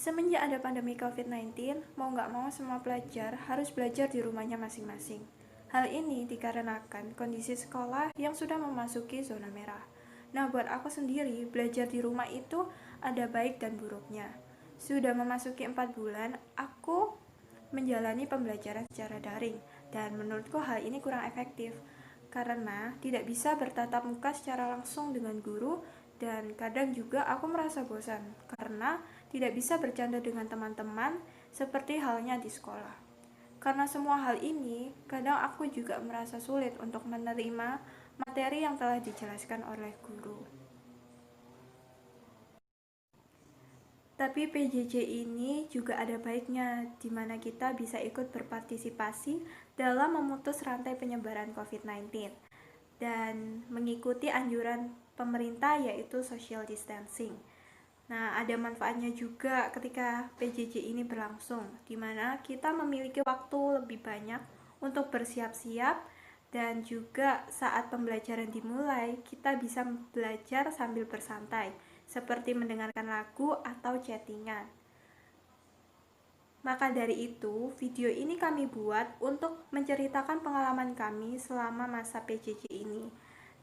Semenjak ada pandemi COVID-19, mau nggak mau semua pelajar harus belajar di rumahnya masing-masing. Hal ini dikarenakan kondisi sekolah yang sudah memasuki zona merah. Nah, buat aku sendiri, belajar di rumah itu ada baik dan buruknya. Sudah memasuki 4 bulan, aku menjalani pembelajaran secara daring, dan menurutku hal ini kurang efektif karena tidak bisa bertatap muka secara langsung dengan guru, dan kadang juga aku merasa bosan karena tidak bisa bercanda dengan teman-teman seperti halnya di sekolah. Karena semua hal ini, kadang aku juga merasa sulit untuk menerima materi yang telah dijelaskan oleh guru. Tapi PJJ ini juga ada baiknya, di mana kita bisa ikut berpartisipasi dalam memutus rantai penyebaran COVID-19 dan mengikuti anjuran pemerintah yaitu social distancing. Nah, ada manfaatnya juga ketika PJJ ini berlangsung, di mana kita memiliki waktu lebih banyak untuk bersiap-siap dan juga saat pembelajaran dimulai, kita bisa belajar sambil bersantai, seperti mendengarkan lagu atau chattingan. Maka dari itu, video ini kami buat untuk menceritakan pengalaman kami selama masa PJJ ini.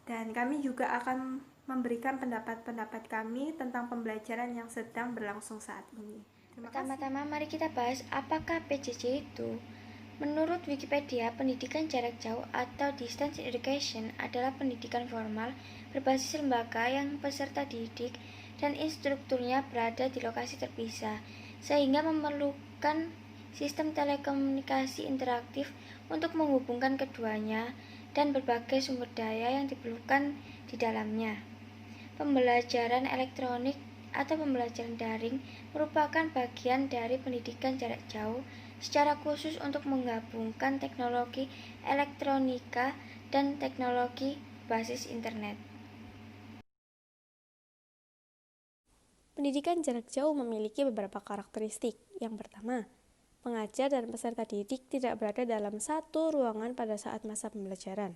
Dan kami juga akan memberikan pendapat-pendapat kami tentang pembelajaran yang sedang berlangsung saat ini. Pertama-tama mari kita bahas apakah PJJ itu. Menurut Wikipedia, pendidikan jarak jauh atau distance education adalah pendidikan formal berbasis lembaga yang peserta didik dan instrukturnya berada di lokasi terpisah, sehingga memerlukan sistem telekomunikasi interaktif untuk menghubungkan keduanya dan berbagai sumber daya yang diperlukan di dalamnya. Pembelajaran elektronik atau pembelajaran daring merupakan bagian dari pendidikan jarak jauh secara khusus untuk menggabungkan teknologi elektronika dan teknologi basis internet. Pendidikan jarak jauh memiliki beberapa karakteristik. Yang pertama, pengajar dan peserta didik tidak berada dalam satu ruangan pada saat masa pembelajaran.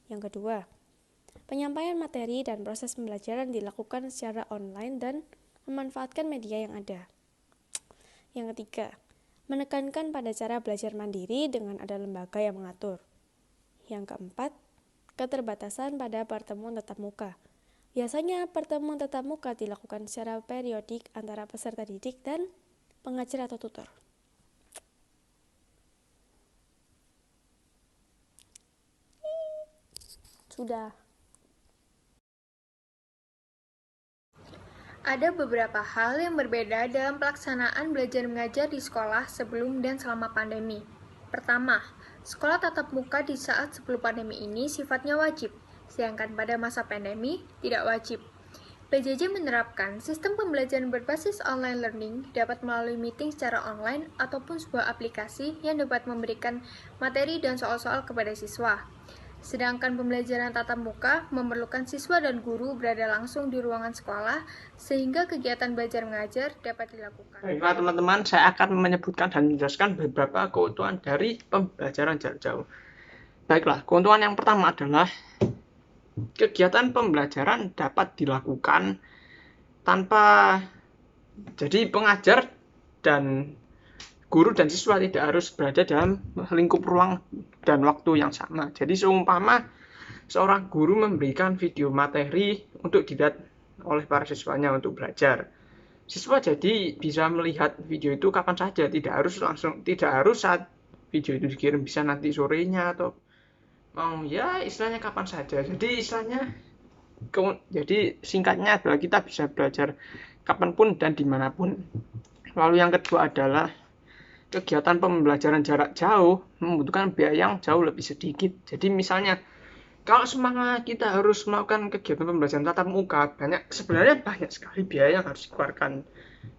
Yang kedua, penyampaian materi dan proses pembelajaran dilakukan secara online dan memanfaatkan media yang ada. Yang ketiga, menekankan pada cara belajar mandiri dengan ada lembaga yang mengatur. Yang keempat, keterbatasan pada pertemuan tatap muka. Biasanya pertemuan tatap muka dilakukan secara periodik antara peserta didik dan pengajar atau tutor. Sudah. Ada beberapa hal yang berbeda dalam pelaksanaan belajar mengajar di sekolah sebelum dan selama pandemi. Pertama, sekolah tatap muka di saat sebelum pandemi ini sifatnya wajib, sedangkan pada masa pandemi tidak wajib. PJJ menerapkan sistem pembelajaran berbasis online learning dapat melalui meeting secara online ataupun sebuah aplikasi yang dapat memberikan materi dan soal-soal kepada siswa. Sedangkan pembelajaran tatap muka memerlukan siswa dan guru berada langsung di ruangan sekolah sehingga kegiatan belajar mengajar dapat dilakukan. Baiklah teman-teman, saya akan menyebutkan dan menjelaskan beberapa keuntungan dari pembelajaran jarak jauh. Baiklah, keuntungan yang pertama adalah kegiatan pembelajaran dapat dilakukan tanpa jadi pengajar dan guru dan siswa tidak harus berada dalam lingkup ruang dan waktu yang sama. Jadi seumpama seorang guru memberikan video materi untuk dilihat oleh para siswanya untuk belajar. Siswa jadi bisa melihat video itu kapan saja, tidak harus saat video itu dikirim, bisa nanti sorenya atau ya istilahnya kapan saja. Jadi singkatnya adalah kita bisa belajar kapanpun dan dimanapun. Lalu yang kedua adalah kegiatan pembelajaran jarak jauh membutuhkan biaya yang jauh lebih sedikit. Jadi misalnya kalau semangat kita harus melakukan kegiatan pembelajaran tatap muka, sebenarnya banyak sekali biaya yang harus dikeluarkan,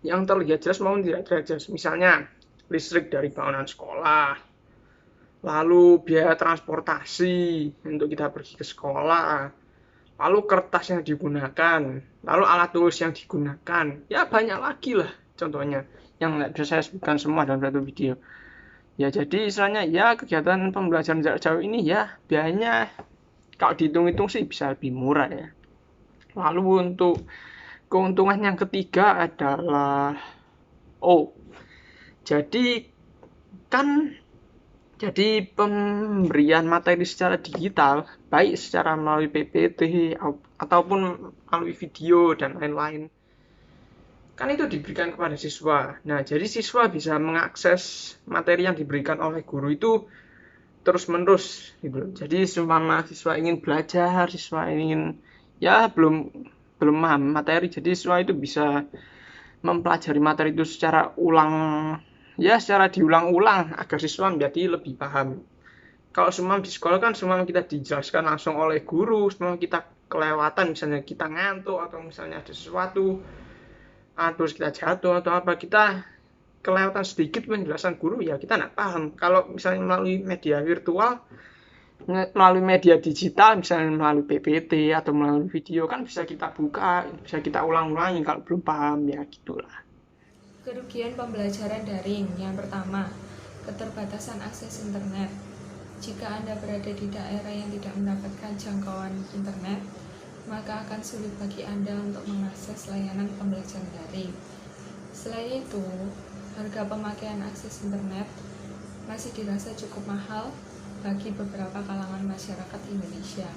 yang terlihat jelas maupun tidak terlihat jelas. Misalnya listrik dari bangunan sekolah, lalu biaya transportasi untuk kita pergi ke sekolah, lalu kertas yang digunakan, lalu alat tulis yang digunakan, ya banyak lagi lah contohnya yang nggak bisa saya sebutkan semua dalam satu video. Ya jadi istilahnya ya kegiatan pembelajaran jarak jauh ini ya biayanya kalau dihitung-hitung sih bisa lebih murah ya. Lalu untuk keuntungan yang ketiga adalah Oh, jadi kan jadi pemberian materi secara digital, baik secara melalui PPT ataupun melalui video dan lain-lain, kan itu diberikan kepada siswa. Nah, jadi siswa bisa mengakses materi yang diberikan oleh guru itu terus-menerus gitu. Jadi seumpama siswa ingin belajar, siswa ingin ya belum belum paham materi, jadi siswa itu bisa mempelajari materi itu secara secara diulang-ulang agar siswa menjadi lebih paham. Kalau semua di sekolah kan semua kita dijelaskan langsung oleh guru, semua kita kelewatan, misalnya kita ngantuk atau misalnya ada sesuatu, terus kita jatuh atau apa, kita kelewatan sedikit penjelasan guru, ya kita nggak paham. Kalau misalnya melalui media virtual, melalui media digital, misalnya melalui PPT atau melalui video, kan bisa kita buka, bisa kita ulang-ulangi kalau belum paham, ya gitulah. Kerugian pembelajaran daring. Yang pertama, keterbatasan akses internet. Jika Anda berada di daerah yang tidak mendapatkan jangkauan internet, maka akan sulit bagi Anda untuk mengakses layanan pembelajaran daring. Selain itu, harga pemakaian akses internet masih dirasa cukup mahal bagi beberapa kalangan masyarakat Indonesia.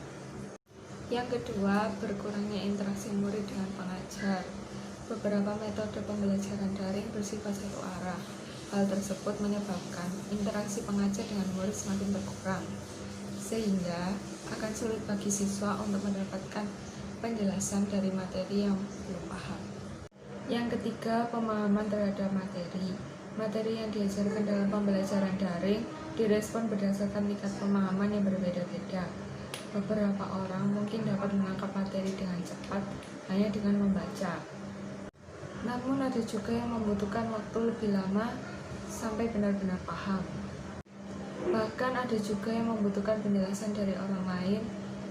Yang kedua, berkurangnya interaksi murid dengan pengajar. Beberapa metode pembelajaran daring bersifat satu arah. Hal tersebut menyebabkan interaksi pengajar dengan murid semakin berkurang, sehingga akan sulit bagi siswa untuk mendapatkan penjelasan dari materi yang belum paham. Yang ketiga, pemahaman terhadap materi. Materi yang diajarkan dalam pembelajaran daring direspon berdasarkan tingkat pemahaman yang berbeda-beda. Beberapa orang mungkin dapat menangkap materi dengan cepat hanya dengan membaca. Namun ada juga yang membutuhkan waktu lebih lama sampai benar-benar paham. Bahkan ada juga yang membutuhkan penjelasan dari orang lain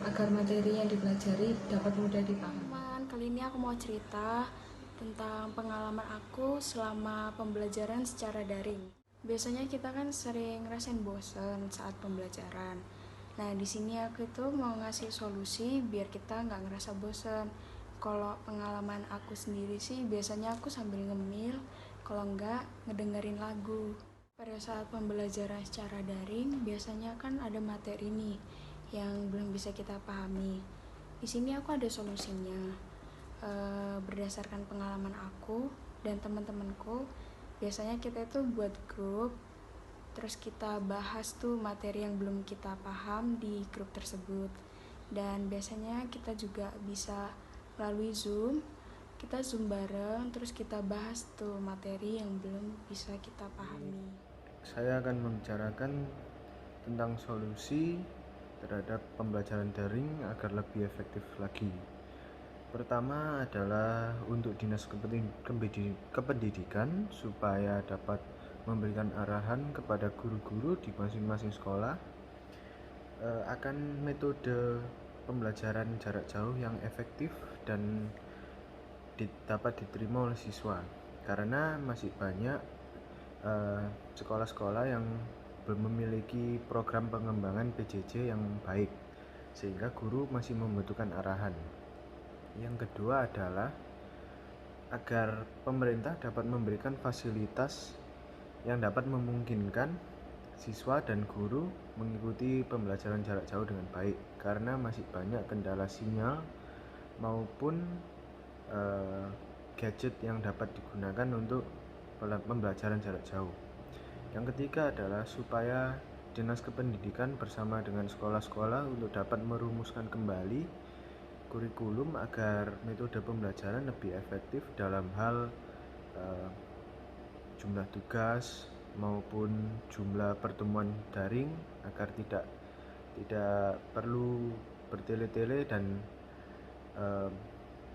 agar materi yang dipelajari dapat mudah dipahami. Kali ini aku mau cerita tentang pengalaman aku selama pembelajaran secara daring. Biasanya kita kan sering ngerasain bosan saat pembelajaran. Nah, di sini aku itu mau ngasih solusi biar kita nggak ngerasa bosan. Kalau pengalaman aku sendiri sih biasanya aku sambil ngemil, kalau enggak ngedengerin lagu. Pada saat pembelajaran secara daring biasanya kan ada materi nih yang belum bisa kita pahami. Di sini aku ada solusinya. Berdasarkan pengalaman aku dan teman-temanku, biasanya kita itu buat grup, terus kita bahas tuh materi yang belum kita paham di grup tersebut. Dan biasanya kita juga bisa melalui Zoom, kita Zoom bareng, terus kita bahas tuh materi yang belum bisa kita pahami. Saya akan membicarakan tentang solusi terhadap pembelajaran daring agar lebih efektif lagi. Pertama adalah untuk Dinas Kependidikan supaya dapat memberikan arahan kepada guru-guru di masing-masing sekolah akan metode pembelajaran jarak jauh yang efektif dan dapat diterima oleh siswa, karena masih banyak sekolah-sekolah yang belum memiliki program pengembangan PJJ yang baik, sehingga guru masih membutuhkan arahan. Yang kedua adalah agar pemerintah dapat memberikan fasilitas yang dapat memungkinkan siswa dan guru mengikuti pembelajaran jarak jauh dengan baik, karena masih banyak kendala sinyal maupun gadget yang dapat digunakan untuk pembelajaran jarak jauh. Yang ketiga adalah supaya Dinas Kependidikan bersama dengan sekolah-sekolah untuk dapat merumuskan kembali kurikulum agar metode pembelajaran lebih efektif dalam hal jumlah tugas maupun jumlah pertemuan daring, agar tidak perlu bertele-tele dan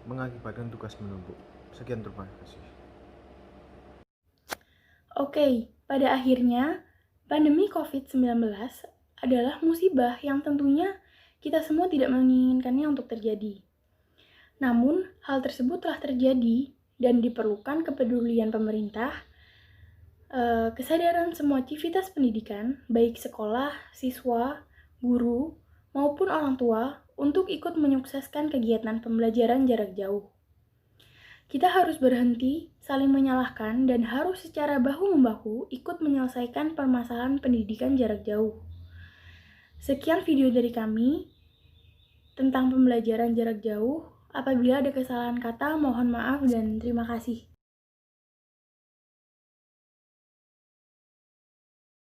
mengakibatkan tugas menumpuk. Sekian, terima kasih. Oke, pada akhirnya pandemi COVID-19 adalah musibah yang tentunya kita semua tidak menginginkannya untuk terjadi. Namun, hal tersebut telah terjadi dan diperlukan kepedulian pemerintah, kesadaran semua aktivitas pendidikan, baik sekolah, siswa, guru, maupun orang tua, untuk ikut menyukseskan kegiatan pembelajaran jarak jauh. Kita harus berhenti saling menyalahkan dan harus secara bahu-membahu ikut menyelesaikan permasalahan pendidikan jarak jauh. Sekian video dari kami tentang pembelajaran jarak jauh. Apabila ada kesalahan kata, mohon maaf dan terima kasih.